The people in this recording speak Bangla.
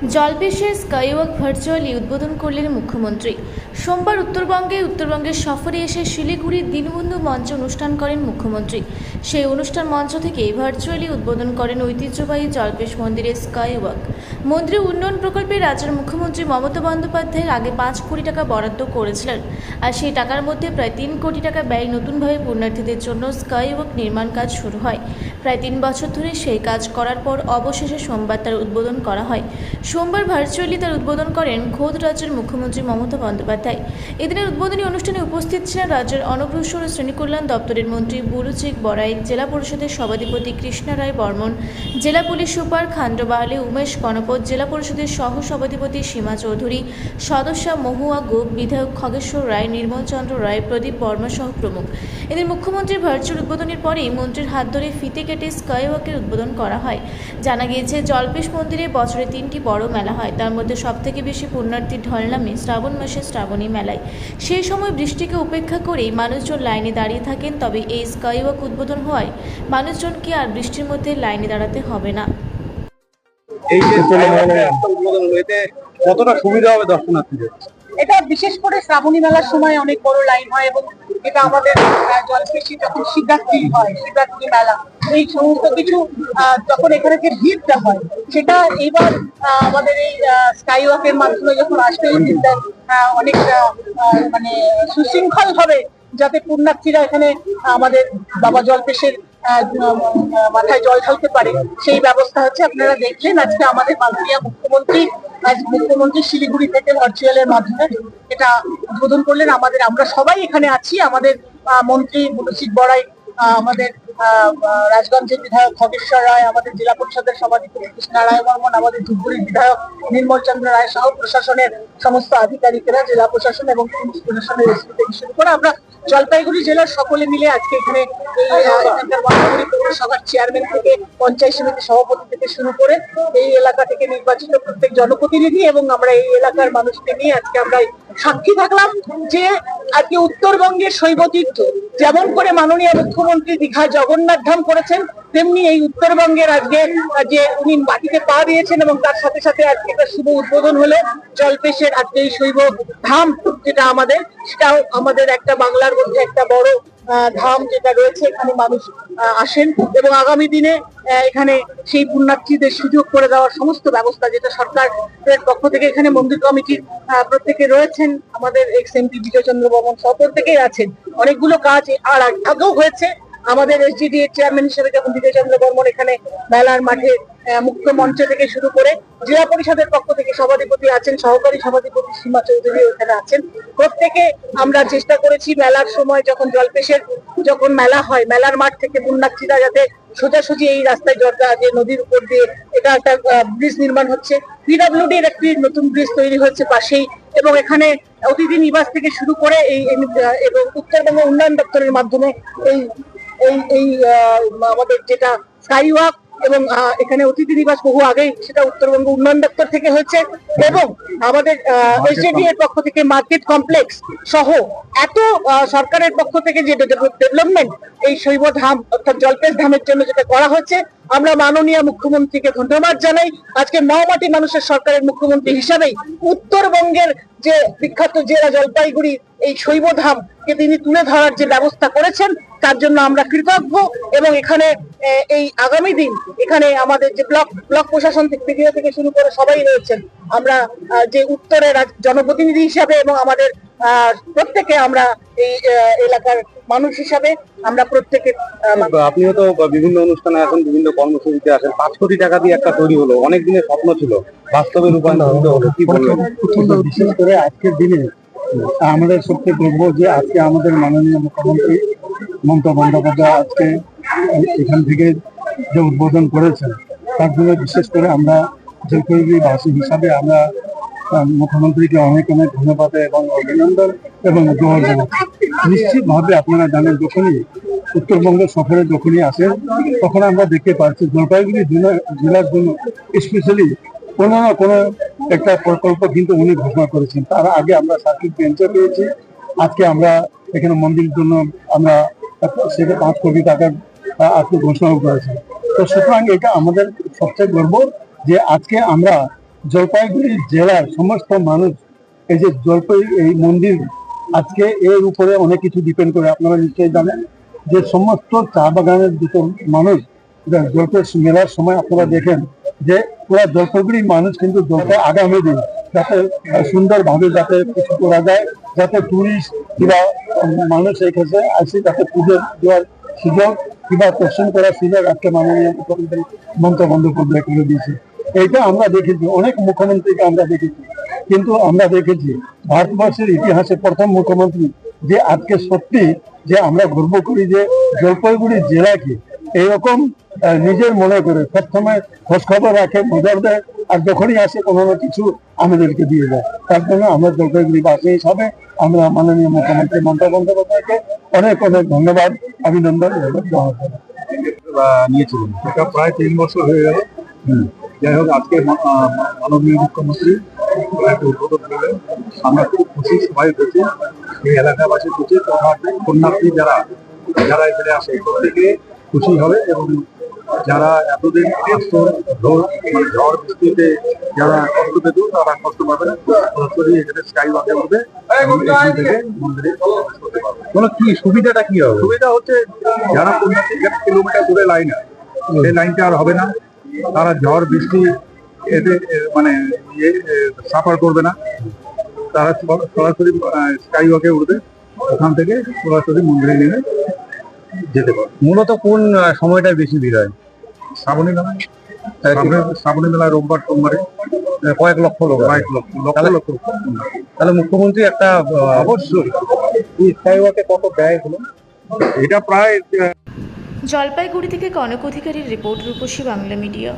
জলপেশের স্কাইওয়াক ভার্চুয়ালি উদ্বোধন করলেন মুখ্যমন্ত্রী। সোমবার উত্তরবঙ্গের সফরে এসে শিলিগুড়ির দীনবন্ধু মঞ্চে অনুষ্ঠান করেন মুখ্যমন্ত্রী। সেই অনুষ্ঠান মঞ্চ থেকে ভার্চুয়ালি উদ্বোধন করেন ঐতিহ্যবাহী জলপেশ মন্দিরের স্কাইওয়াক। মন্দির উন্নয়ন প্রকল্পে রাজ্যের মুখ্যমন্ত্রী মমতা বন্দ্যোপাধ্যায়ের আগে 5 কোটি টাকা বরাদ্দ করেছিলেন, আর সেই টাকার মধ্যে প্রায় 3 কোটি টাকা ব্যয় নতুনভাবে পুণ্যার্থীদের জন্য স্কাইওয়াক নির্মাণ কাজ শুরু হয়। প্রায় 3 বছর ধরে সেই কাজ করার পর অবশেষে সোমবার তার উদ্বোধন করা হয়। সোমবার ভার্চুয়ালি তার উদ্বোধন করেন খোদ রাজ্যের মুখ্যমন্ত্রী মমতা বন্দ্যোপাধ্যায়। এদিনের উদ্বোধনী অনুষ্ঠানে উপস্থিত ছিলেন রাজ্যের অনগ্রসর ও শ্রেণীকল্যাণ দপ্তরের মন্ত্রী বুলুচিক বড়াই, জেলা পরিষদের সভাধিপতি কৃষ্ণা রায় বর্মন, জেলা পুলিশ সুপার খান্ডবাহালে উমেশ গণপত, জেলা পরিষদের সহ সভাধিপতি সীমা চৌধুরী, সদস্যা মহুয়া গোপ, বিধায়ক খগেশ্বর রায়, নির্মল চন্দ্র রায়, প্রদীপ বর্মা সহ প্রমুখ। এদিন মুখ্যমন্ত্রীর ভার্চুয়াল উদ্বোধনের পরেই মন্ত্রীর হাত ধরে ফিতে কেটে স্কাইওয়াকের উদ্বোধন করা হয়। জানা গিয়েছে, জলপেশ মন্দিরে বছরে 3টি বড় মেলা হয়, তার মধ্যে সবথেকে বেশি পুণ্যার্থীর ঢল নামে শ্রাবণ মাসে শ্রাবণী মেলায়। সেই সময় বৃষ্টিকে উপেক্ষা করেই মানুষজন লাইনে দাঁড়িয়ে থাকেন, তবে এই স্কাইওয়াক উদ্বোধন হওয়ায় মানুষজনকে আর বৃষ্টির মধ্যে লাইনে দাঁড়াতে হবে না। এই যে উদ্বোধন হয়েছে, কতটা সুবিধা হবে দর্শনার্থীদের? এটা বিশেষ করে শ্রাবণী মেলার সময় অনেক বড় লাইন হয়, এবং এটা আমাদের জলপেশি যখন শিবরাত্রি হয়, শিবরাত্রি মেলা, এই সমস্ত কিছু যখন এখানে যে ভিড়টা হয়, সেটা এইবার আমাদের এই স্কাইওয়াকের মাধ্যমে যখন আসবে, এই ভিড়টা অনেক মানে সুশৃঙ্খল ভাবে, যাতে পুণ্যার্থীরা এখানে আমাদের বাবা জলপেশের মাথায় জল ঢালতে পারে, সেই ব্যবস্থা হচ্ছে। আপনারা দেখলেন আজকে আমাদের মাননীয় মুখ্যমন্ত্রী শিলিগুড়ি থেকে ভার্চুয়ালের মাধ্যমে এটা উদ্বোধন করলেন। আমরা সবাই এখানে আছি। আমাদের মন্ত্রী বুলুচিক বড়াই, আমাদের রাজগঞ্জের বিধায়ক খগেশ্বর রায়, আমাদের জেলা পরিষদের সভাধিপতি কৃষ্ণা রায় বর্মন, আমাদের ধূপগুড়ির বিধায়ক নির্মল চন্দ্র রায় সহ প্রশাসনের সমস্ত আধিকারিকেরা, জেলা প্রশাসন এবং পুলিশ প্রশাসনের এসপি থেকে শুরু করে আমরা জলপাইগুড়ি জেলার সকলে মিলে আজকে এখানে এখানকার মহানগরী পৌরসভার চেয়ারম্যান থেকে পঞ্চায়েত সমিতি সভাপতি থেকে শুরু করে এই এলাকা থেকে নির্বাচিত প্রত্যেক জনপ্রতিনিধি এবং আমরা এই এলাকার মানুষকে নিয়ে আজকে আমরা সাক্ষী থাকলাম যে আজকে উত্তরবঙ্গের শৈবতীর্থ যেমন করে মাননীয় মুখ্যমন্ত্রী দীঘায় জগন্নাথ ধাম করেছেন, তেমনি এই উত্তরবঙ্গের আজকে যে উনি মাটিতে পা দিয়েছেন, এবং তার সাথে সাথে আজকে একটা শুভ উদ্বোধন হলো জলপেশের আজকে এই শৈব ধাম, যেটা সেটাও আমাদের একটা বাংলার মধ্যে একটা বড় ধাম যেটা রয়েছে। এখানে মানুষ আসেন এবং আগামী দিনে এখানে সেই পুণ্যার্থীদের সুযোগ করে দেওয়ার সমস্ত ব্যবস্থা, যেটা সরকারের পক্ষ থেকে এখানে মন্দির কমিটির প্রত্যেকে রয়েছেন, আমাদের এক্স এমপি বিজয় চন্দ্র বর্মন সহ প্রত্যেকেই আছেন। অনেকগুলো কাজ আর আগেও হয়েছে। আমাদের এসডিডি এর চেয়ারম্যান হিসেবে যখন বিজয় চন্দ্র বর্মন এখানে মেলার মাঠে মুক্ত মঞ্চ থেকে শুরু করে জেলা পরিষদের পক্ষ থেকে সভাধিপতি আছেন, সহকারী সভাধিপতি সীমা চৌধুরী এখানে আছেন, প্রত্যেকে আমরা চেষ্টা করেছি মেলার সময় যখন মেলা হয়, মেলার মাঠ থেকে পুণ্যার্থীরা যাতে সোজাসুজি এই রাস্তায় যে নদীর উপর দিয়ে এটা একটা ব্রিজ নির্মাণ হচ্ছে, পিডব্লিউডি এর একটি নতুন ব্রিজ তৈরি হচ্ছে পাশেই, এবং এখানে অতিথি নিবাস থেকে শুরু করে এবং উত্তরবঙ্গ উন্নয়ন দপ্তরের মাধ্যমে এই এই আমাদের যেটা স্কাইওয়াক এবং এখানে অতিথি নিবাস বহু আগেই সেটা উত্তরবঙ্গ উন্নয়ন দপ্তর থেকে হয়েছে, এবং আমাদের এসডিডি এর পক্ষ থেকে মার্কেট কমপ্লেক্স সহ এত সরকারের পক্ষ থেকে যে ডেভেলপমেন্ট এই শৈব ধাম অর্থাৎ জলপেশ ধামের জন্য যেটা করা হচ্ছে, আমরা মাননীয় মুখ্যমন্ত্রীকে ধন্যবাদ জানাই। আজকে মাওমাটি মানুষের সরকারের মুখ্যমন্ত্রী হিসাবেই উত্তরবঙ্গের যে বিখ্যাত জেলা জলপাইগুড়ি এই শৈব ধামকে তিনি তুলে ধরার যে ব্যবস্থা করেছেন, তার জন্য আমরা কৃতজ্ঞ। এবং এখানে এই আগামী দিন এখানে আমাদের যে ব্লক প্রশাসন থেকে শুরু করে সবাই রয়েছেন, আমরা যে উত্তরের জনপ্রতিনিধি হিসাবে এবং আমাদের প্রত্যেকে আমরা এই এলাকার মানুষ হিসাবে আমরা প্রত্যেকে। আপনিও তো বিভিন্ন অনুষ্ঠানে এখন বিভিন্ন কর্মসূচিতে আসেন, 5 কোটি টাকা দিয়ে একটা তৈরি হলো, অনেক দিনের স্বপ্ন ছিল, বাস্তবে রূপায়ণ হলো, কি বলবেন? বিশেষ করে আজকের দিনে আমাদের সবচেয়ে গর্ব যে আজকে আমাদের মাননীয় মুখ্যমন্ত্রী মমতা বন্দ্যোপাধ্যায় আজকে এখান থেকে যে উদ্বোধন করেছেন, তার জন্য বিশেষ করে আমরা জলপাইগুড়িবাসী হিসাবে আমরা মুখ্যমন্ত্রীকে অনেক অনেক ধন্যবাদ এবং অভিনন্দন এবং জোর জানাচ্ছি। নিশ্চিতভাবে আপনারা জানেন, যখনই উত্তরবঙ্গ সফরে যখনই আসেন, তখন আমরা দেখতে পাচ্ছি জলপাইগুড়ি জেলার জন্য স্পেশালি কোনো না কোনো একটা প্রকল্প কিন্তু উনি ঘোষণা করেছেন। তার আগে আমরা সার্কিট বেঞ্চে পেয়েছি, আজকে আমরা এখানে মন্দিরের জন্য আমরা সেটা 5 কোটি টাকার আজকে ঘোষণা করেছি। তো সুতরাং এটা আমাদের সবচেয়ে গর্ব যে আজকে আমরা জলপাইগুড়ি জেলার সমস্ত মানুষ এই যে এই মন্দির আজকে এর উপরে অনেক কিছু ডিপেন্ড করে। আপনারা নিশ্চয়ই জানেন যে সমস্ত চা বাগানের দুটো মানুষ জলপাই মেলার সময় আপনারা দেখেন যে পুরা জলপাইগুড়ির মানুষ কিন্তু জলপাই আগামী দিন যাতে সুন্দরভাবে যাতে কিছু করা যায়, যাতে টুরিস্ট কিংবা মানুষ এখানে আসে যাতে পুজো দেওয়ার সুযোগ কিংবা দর্শন করার সুযোগ আজকে মাননীয় মুখ্যমন্ত্রী মমতা বন্দ্যোপাধ্যায় করে দিয়েছে। এইটা আমরা দেখেছি, অনেক মুখ্যমন্ত্রীকে আমরা দেখেছি, কিন্তু আমরা দেখেছি ভারতবর্ষের ইতিহাসে প্রথম মুখ্যমন্ত্রী যে আজকে সত্যি যে আমরা গর্ব করি যে জলপাইগুড়ি জেলাকে এইরকম নিজের মনে করে সবসময় খোঁজ খবর রাখে, নজর দেয়, আর যখনই আসে কোনো না কিছু আমাদেরকে দিয়ে দেয়। তার জন্য আমরা জলপাইগুড়ি বাসী হিসাবে আমরা মাননীয় মুখ্যমন্ত্রী মমতা বন্দ্যোপাধ্যায়কে অনেক অনেক ধন্যবাদ, অভিনন্দন নিয়েছিলেন। এটা প্রায় 3 বছর হয়ে গেল। যাই হোক, আজকে মাননীয় মুখ্যমন্ত্রী একটা উদ্বোধন করলেন, আমরা খুব খুশি, সবাই খুশি, এই এলাকাবাসী খুশি, তথা পুণ্যার্থী যারা যারা এখানে আসে প্রত্যেকে খুশি হবে। এবং যারা এতদিন ঝড় বৃষ্টিতে যারা কষ্ট পেত তারা কষ্ট পাবে না, সরাসরি এখানে স্কাই ওয়াকে উঠবে এবং এখান থেকে মন্দিরে প্রবেশ করতে পারবে। কি সুবিধাটা কি হবে? সুবিধা হচ্ছে যারা পুণ্যার্থী কিলোমিটার দূরে লাইন আছে, সেই লাইনটা আর হবে না। তারা ঝড় বৃষ্টি এতে মানে সাফার করবে না, তারা সরাসরি স্কাই ওয়াকে উঠবে, ওখান থেকে সরাসরি মন্দিরে নেমে যেতে পারবে। মূলত কোন সময়টা বেশি ভিড় হয়? শ্রাবণী মেলা, শ্রাবণী মেলা রোববার সোমবারে কয়েক লক্ষ লোক। তাহলে মুখ্যমন্ত্রী একটা অবশ্যই স্কাই ওয়াকে কত ব্যয় হলো? এটা প্রায় জলপাইগুড়ি থেকে কনক অধিকারীর রিপোর্ট, রূপসী বাংলা মিডিয়া।